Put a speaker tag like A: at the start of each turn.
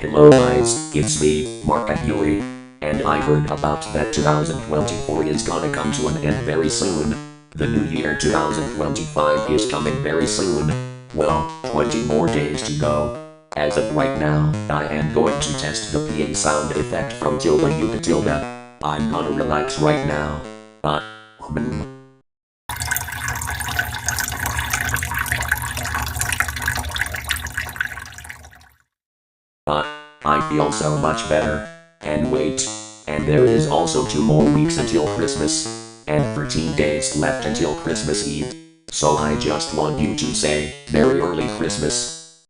A: Hello guys, it's me, Markov Yuri. And I heard about that 2024 is gonna come to an end very soon. The new year 2025 is coming very soon. Well, 20 more days to go. As of right now, I am going to test the PA sound effect from tilde u to tilde. I'm gonna relax right now. Hmm. I feel so much better. And wait. And there is also 2 more weeks until Christmas. And 13 days left until Christmas Eve. So I just want you to say, Merry Early Christmas.